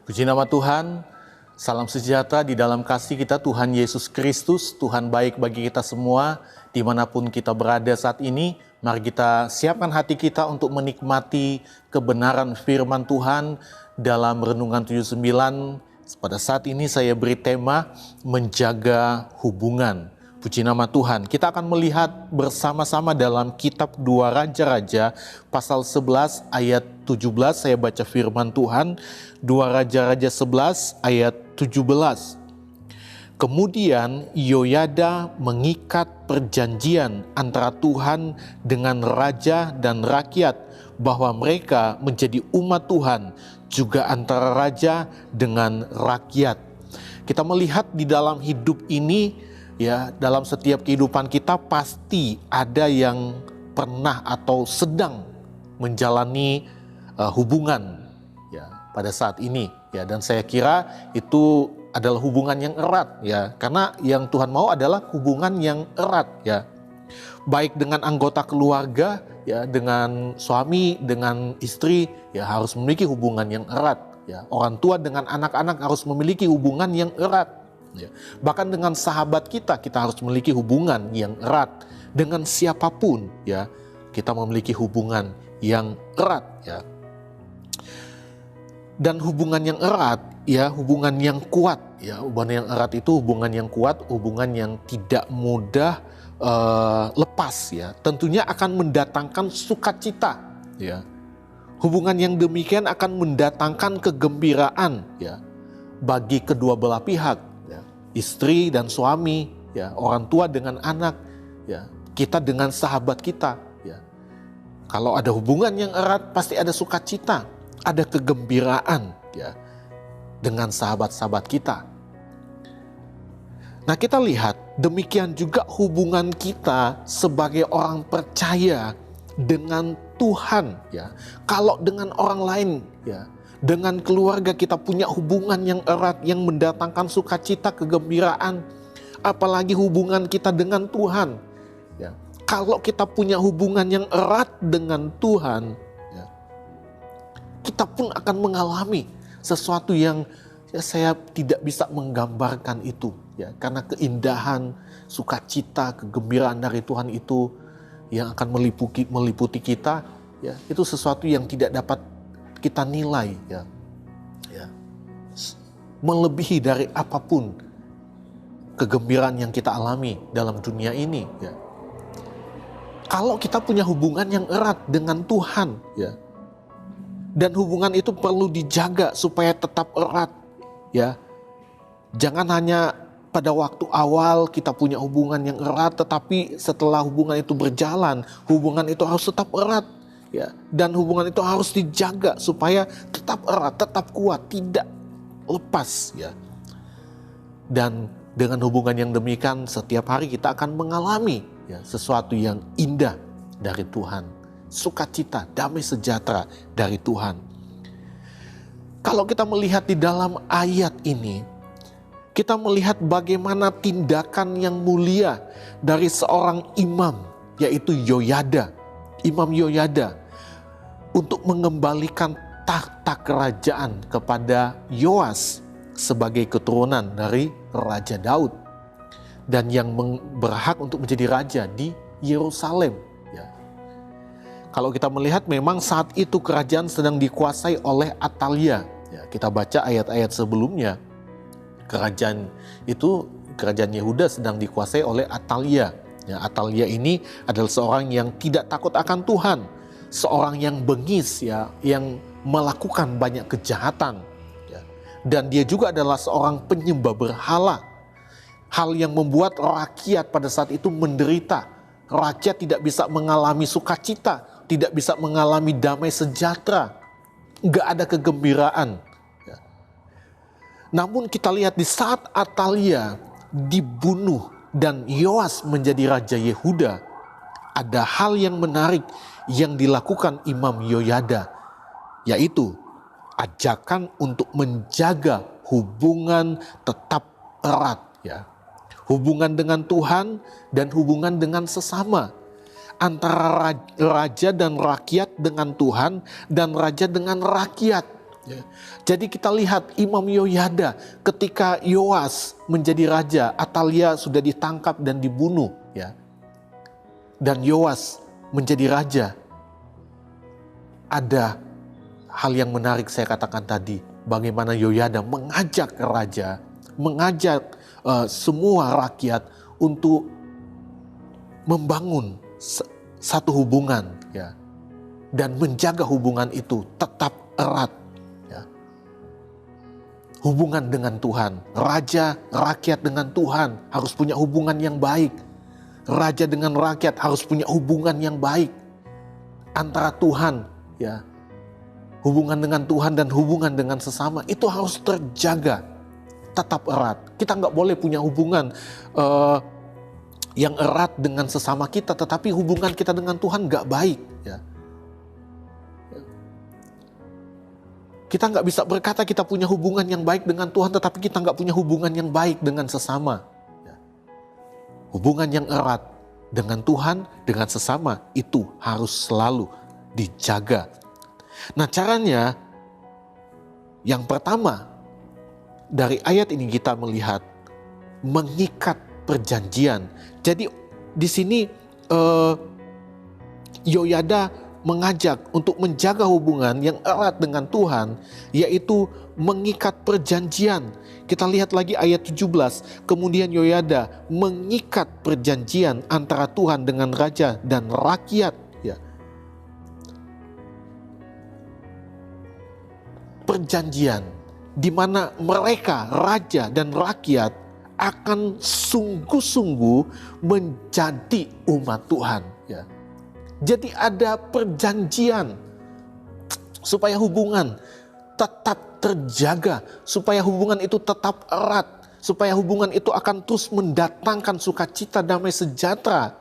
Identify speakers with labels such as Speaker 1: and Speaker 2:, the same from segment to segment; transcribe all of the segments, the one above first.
Speaker 1: Puji nama Tuhan, salam sejahtera di dalam kasih kita Tuhan Yesus Kristus. Tuhan baik bagi kita semua, dimanapun kita berada saat ini. Mari kita siapkan hati kita untuk menikmati kebenaran firman Tuhan dalam Renungan 79. Pada saat ini saya beri tema menjaga hubungan. Puji nama Tuhan. Kita akan melihat bersama-sama dalam kitab 2 Raja-Raja pasal 11 ayat 17. Saya baca firman Tuhan. 2 Raja-Raja 11 ayat 17. Kemudian Yoyada mengikat perjanjian antara Tuhan dengan raja dan rakyat bahwa mereka menjadi umat Tuhan, juga antara raja dengan rakyat. Kita melihat di dalam hidup ini, ya, dalam setiap kehidupan kita pasti ada yang pernah atau sedang menjalani hubungan, ya, pada saat ini, ya, dan saya kira itu adalah hubungan yang erat, ya, karena yang Tuhan mau adalah hubungan yang erat, ya, baik dengan anggota keluarga, ya, dengan suami, dengan istri, ya, harus memiliki hubungan yang erat, ya, orang tua dengan anak-anak harus memiliki hubungan yang erat, ya, bahkan dengan sahabat kita harus memiliki hubungan yang erat, dengan siapapun, ya, kita memiliki hubungan yang erat, ya. Dan hubungan yang erat, ya, hubungan yang kuat, ya, hubungan yang erat itu hubungan yang kuat, hubungan yang tidak mudah lepas, ya, tentunya akan mendatangkan sukacita, ya. Hubungan yang demikian akan mendatangkan kegembiraan, ya, bagi kedua belah pihak, ya, istri dan suami, ya, orang tua dengan anak, ya, kita dengan sahabat kita, ya. Kalau ada hubungan yang erat pasti ada sukacita, ada kegembiraan, ya, dengan sahabat-sahabat kita. Nah, kita lihat demikian juga hubungan kita sebagai orang percaya dengan Tuhan, ya. Kalau dengan orang lain, ya, dengan keluarga kita punya hubungan yang erat yang mendatangkan sukacita, kegembiraan, apalagi hubungan kita dengan Tuhan, ya. Kalau kita punya hubungan yang erat dengan Tuhan, kita pun akan mengalami sesuatu yang, ya, saya tidak bisa menggambarkan itu, ya, karena keindahan, sukacita, kegembiraan dari Tuhan itu yang akan meliputi kita, ya, itu sesuatu yang tidak dapat kita nilai, ya, ya, melebihi dari apapun kegembiraan yang kita alami dalam dunia ini, ya. Kalau kita punya hubungan yang erat dengan Tuhan, ya, dan hubungan itu perlu dijaga supaya tetap erat, ya. Jangan hanya pada waktu awal kita punya hubungan yang erat, tetapi setelah hubungan itu berjalan, hubungan itu harus tetap erat, ya. Dan hubungan itu harus dijaga supaya tetap erat, tetap kuat, tidak lepas, ya. Dan dengan hubungan yang demikian, setiap hari kita akan mengalami, ya, sesuatu yang indah dari Tuhan. Sukacita, damai sejahtera dari Tuhan. Kalau kita melihat di dalam ayat ini, kita melihat bagaimana tindakan yang mulia dari seorang imam, yaitu Yoyada, Imam Yoyada, untuk mengembalikan tahta kerajaan kepada Yoas sebagai keturunan dari Raja Daud dan yang berhak untuk menjadi raja di Yerusalem. Kalau kita melihat memang saat itu kerajaan sedang dikuasai oleh Atalia. Ya, kita baca ayat-ayat sebelumnya. Kerajaan Yehuda sedang dikuasai oleh Atalia. Ya, Atalia ini adalah seorang yang tidak takut akan Tuhan. Seorang yang bengis, ya, yang melakukan banyak kejahatan. Ya. Dan dia juga adalah seorang penyembah berhala. Hal yang membuat rakyat pada saat itu menderita. Rakyat tidak bisa mengalami sukacita, tidak bisa mengalami damai sejahtera, nggak ada kegembiraan. Ya. Namun kita lihat di saat Atalia dibunuh dan Yoas menjadi raja Yehuda, ada hal yang menarik yang dilakukan Imam Yoyada, yaitu ajakan untuk menjaga hubungan tetap erat, ya. Hubungan dengan Tuhan dan hubungan dengan sesama. Antara raja dan rakyat dengan Tuhan dan raja dengan rakyat. Ya. Jadi kita lihat Imam Yoyada ketika Yoas menjadi raja, Atalia sudah ditangkap dan dibunuh, ya. Dan Yoas menjadi raja. Ada hal yang menarik saya katakan tadi, bagaimana Yoyada mengajak raja, mengajak semua rakyat untuk membangun satu hubungan, ya, dan menjaga hubungan itu tetap erat, ya. Hubungan dengan Tuhan, raja rakyat dengan Tuhan harus punya hubungan yang baik. Raja dengan rakyat harus punya hubungan yang baik antara Tuhan, ya. Hubungan dengan Tuhan dan hubungan dengan sesama itu harus terjaga tetap erat. Kita nggak boleh punya hubungan yang erat dengan sesama kita, tetapi hubungan kita dengan Tuhan nggak baik, ya. Kita nggak bisa berkata kita punya hubungan yang baik dengan Tuhan, tetapi kita nggak punya hubungan yang baik dengan sesama, ya. Hubungan yang erat dengan Tuhan, dengan sesama, itu harus selalu dijaga. Nah, caranya yang pertama dari ayat ini kita melihat mengikat perjanjian. Jadi di sini Yoyada mengajak untuk menjaga hubungan yang erat dengan Tuhan, yaitu mengikat perjanjian. Kita lihat lagi ayat 17. Kemudian Yoyada mengikat perjanjian antara Tuhan dengan raja dan rakyat, ya. Perjanjian di mana mereka, raja dan rakyat, akan sungguh-sungguh menjadi umat Tuhan, ya. Jadi ada perjanjian supaya hubungan tetap terjaga, supaya hubungan itu tetap erat, supaya hubungan itu akan terus mendatangkan sukacita, damai sejahtera.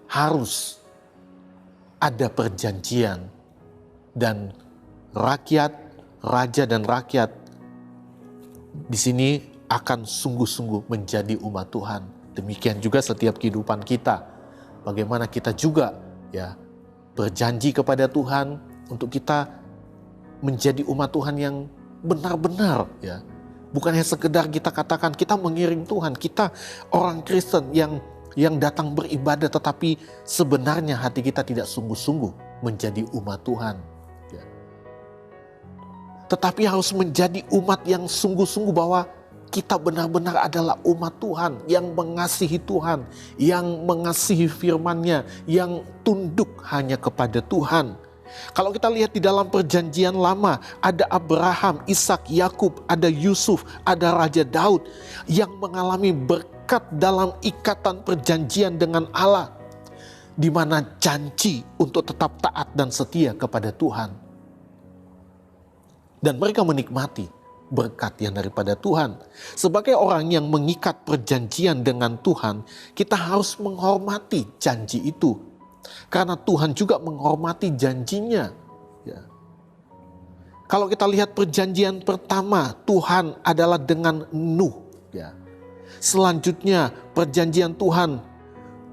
Speaker 1: Harus ada perjanjian, dan rakyat, raja dan rakyat di sini akan sungguh-sungguh menjadi umat Tuhan. Demikian juga setiap kehidupan kita. Bagaimana kita juga, ya, berjanji kepada Tuhan untuk kita menjadi umat Tuhan yang benar-benar, ya. Bukan hanya sekedar kita katakan kita mengiring Tuhan, kita orang Kristen yang datang beribadah, tetapi sebenarnya hati kita tidak sungguh-sungguh menjadi umat Tuhan. Tetapi harus menjadi umat yang sungguh-sungguh bahwa kita benar-benar adalah umat Tuhan yang mengasihi Tuhan, yang mengasihi firman-Nya, yang tunduk hanya kepada Tuhan. Kalau kita lihat di dalam perjanjian lama, ada Abraham, Ishak, Yakub, ada Yusuf, ada Raja Daud yang mengalami berkat dalam ikatan perjanjian dengan Allah, di mana janji untuk tetap taat dan setia kepada Tuhan. Dan mereka menikmati berkat yang daripada Tuhan. Sebagai orang yang mengikat perjanjian dengan Tuhan, kita harus menghormati janji itu. Karena Tuhan juga menghormati janjinya. Ya. Kalau kita lihat perjanjian pertama, Tuhan adalah dengan Nuh. Ya. Selanjutnya perjanjian Tuhan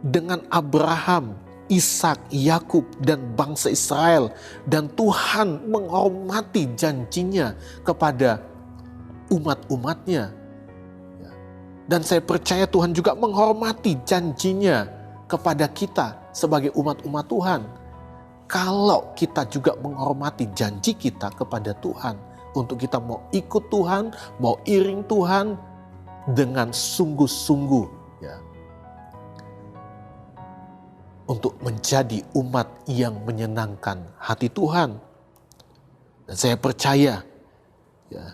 Speaker 1: dengan Abraham, Ishak, Yakub, dan bangsa Israel. Dan Tuhan menghormati janjinya kepada umat-umatnya. Dan saya percaya Tuhan juga menghormati janjinya kepada kita sebagai umat-umat Tuhan. Kalau kita juga menghormati janji kita kepada Tuhan, untuk kita mau ikut Tuhan, mau iring Tuhan dengan sungguh-sungguh, ya, untuk menjadi umat yang menyenangkan hati Tuhan. Dan saya percaya, ya,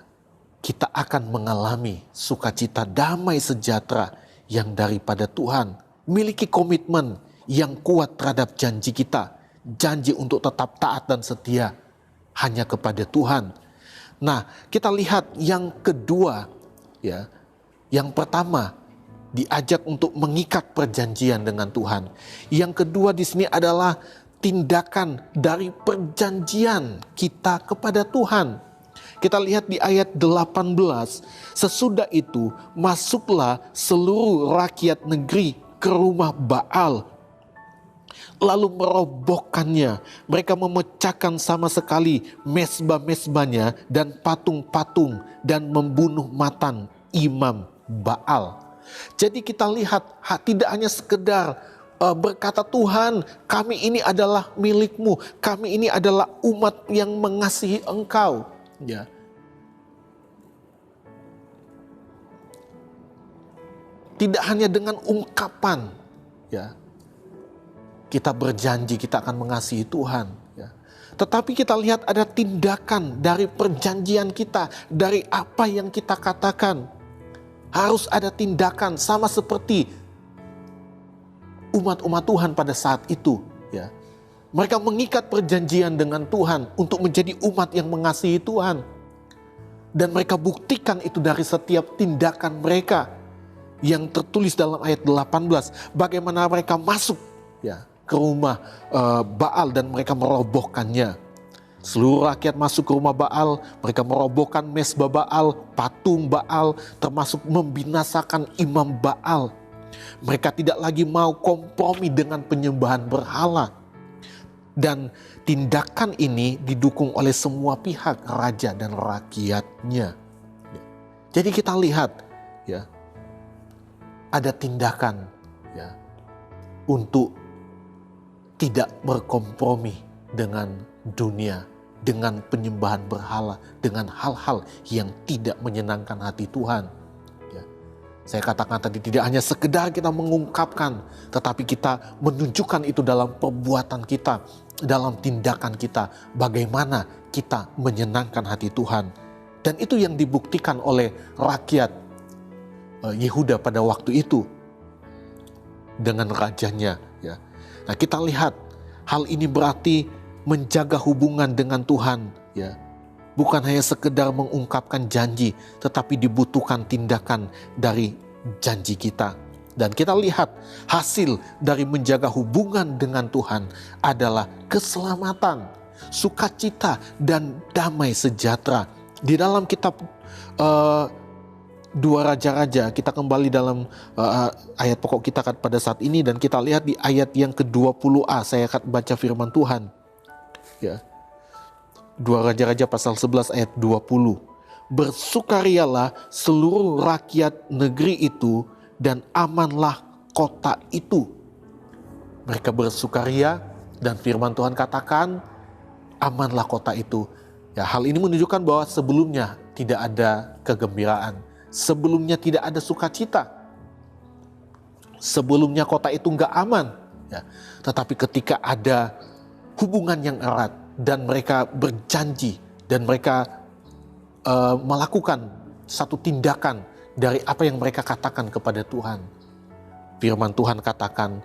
Speaker 1: kita akan mengalami sukacita, damai sejahtera yang daripada Tuhan. Miliki komitmen yang kuat terhadap janji kita, janji untuk tetap taat dan setia hanya kepada Tuhan. Nah, kita lihat yang kedua, ya. Yang pertama, diajak untuk mengikat perjanjian dengan Tuhan. Yang kedua di sini adalah tindakan dari perjanjian kita kepada Tuhan. Kita lihat di ayat 18, sesudah itu masuklah seluruh rakyat negeri ke rumah Baal, lalu merobohkannya. Mereka memecahkan sama sekali mesbah-mesbahnya dan patung-patung dan membunuh Matan imam Baal. Jadi kita lihat tidak hanya sekedar berkata, Tuhan, kami ini adalah milik-Mu, kami ini adalah umat yang mengasihi Engkau. Ya. Tidak hanya dengan ungkapan, ya, kita berjanji kita akan mengasihi Tuhan, ya. Tetapi kita lihat ada tindakan dari perjanjian kita, dari apa yang kita katakan. Harus ada tindakan, sama seperti umat-umat Tuhan pada saat itu, ya. Mereka mengikat perjanjian dengan Tuhan untuk menjadi umat yang mengasihi Tuhan. Dan mereka buktikan itu dari setiap tindakan mereka yang tertulis dalam ayat 18. Bagaimana mereka masuk, ya, ke rumah Baal dan mereka merobohkannya. Seluruh rakyat masuk ke rumah Baal, mereka merobohkan mesbah Baal, patung Baal, termasuk membinasakan imam Baal. Mereka tidak lagi mau kompromi dengan penyembahan berhala. Dan tindakan ini didukung oleh semua pihak, raja dan rakyatnya. Jadi kita lihat, ya, ada tindakan, ya, untuk tidak berkompromi dengan dunia, dengan penyembahan berhala, dengan hal-hal yang tidak menyenangkan hati Tuhan. Ya. Saya katakan tadi, tidak hanya sekedar kita mengungkapkan, tetapi kita menunjukkan itu dalam perbuatan kita, dalam tindakan kita, bagaimana kita menyenangkan hati Tuhan. Dan itu yang dibuktikan oleh rakyat Yehuda pada waktu itu dengan rajanya. Ya. Nah, kita lihat hal ini berarti menjaga hubungan dengan Tuhan. Ya. Bukan hanya sekedar mengungkapkan janji, tetapi dibutuhkan tindakan dari janji kita. Dan kita lihat hasil dari menjaga hubungan dengan Tuhan adalah keselamatan, sukacita, dan damai sejahtera. Di dalam kitab 2 Raja-Raja, kita kembali dalam ayat pokok kita pada saat ini, dan kita lihat di ayat yang ke-20a, saya akan baca firman Tuhan. Ya. 2 Raja-Raja pasal 11 ayat 20. Bersukarialah seluruh rakyat negeri itu dan amanlah kota itu. Mereka bersukaria dan firman Tuhan katakan amanlah kota itu. Ya, hal ini menunjukkan bahwa sebelumnya tidak ada kegembiraan. Sebelumnya tidak ada sukacita. Sebelumnya kota itu enggak aman. Ya. Tetapi ketika ada hubungan yang erat dan mereka berjanji dan mereka melakukan satu tindakan dari apa yang mereka katakan kepada Tuhan. Firman Tuhan katakan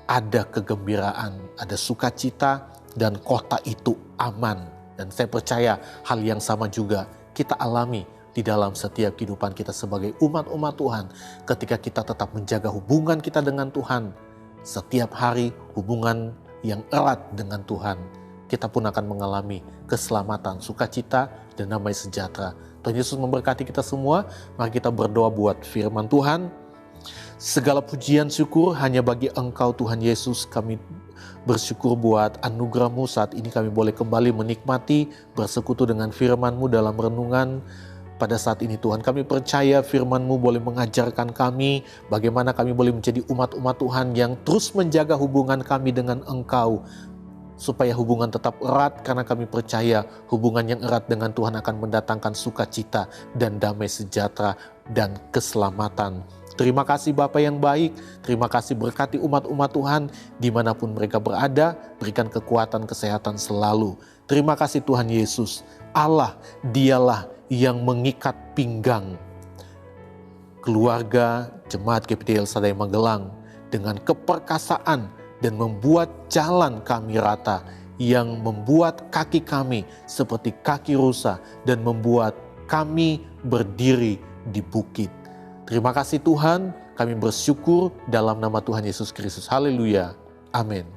Speaker 1: ada kegembiraan, ada sukacita, dan kota itu aman. Dan saya percaya hal yang sama juga kita alami di dalam setiap kehidupan kita sebagai umat-umat Tuhan. Ketika kita tetap menjaga hubungan kita dengan Tuhan, setiap hari hubungan yang erat dengan Tuhan, kita pun akan mengalami keselamatan, sukacita, dan damai sejahtera. Tuhan Yesus memberkati kita semua. Mari kita berdoa buat firman Tuhan. Segala pujian syukur hanya bagi Engkau Tuhan Yesus. Kami bersyukur buat anugerah-Mu saat ini kami boleh kembali menikmati, bersekutu dengan firman-Mu dalam renungan. Pada saat ini Tuhan, kami percaya firman-Mu boleh mengajarkan kami bagaimana kami boleh menjadi umat-umat Tuhan yang terus menjaga hubungan kami dengan Engkau. Supaya hubungan tetap erat, karena kami percaya hubungan yang erat dengan Tuhan akan mendatangkan sukacita dan damai sejahtera dan keselamatan. Terima kasih Bapa yang baik, terima kasih berkati umat-umat Tuhan dimanapun mereka berada, berikan kekuatan kesehatan selalu. Terima kasih Tuhan Yesus, Allah dialah yang mengikat pinggang keluarga Jemaat GPT El Shaddai Magelang dengan keperkasaan dan membuat jalan kami rata, yang membuat kaki kami seperti kaki rusa dan membuat kami berdiri di bukit. Terima kasih Tuhan, kami bersyukur dalam nama Tuhan Yesus Kristus. Haleluya. Amin.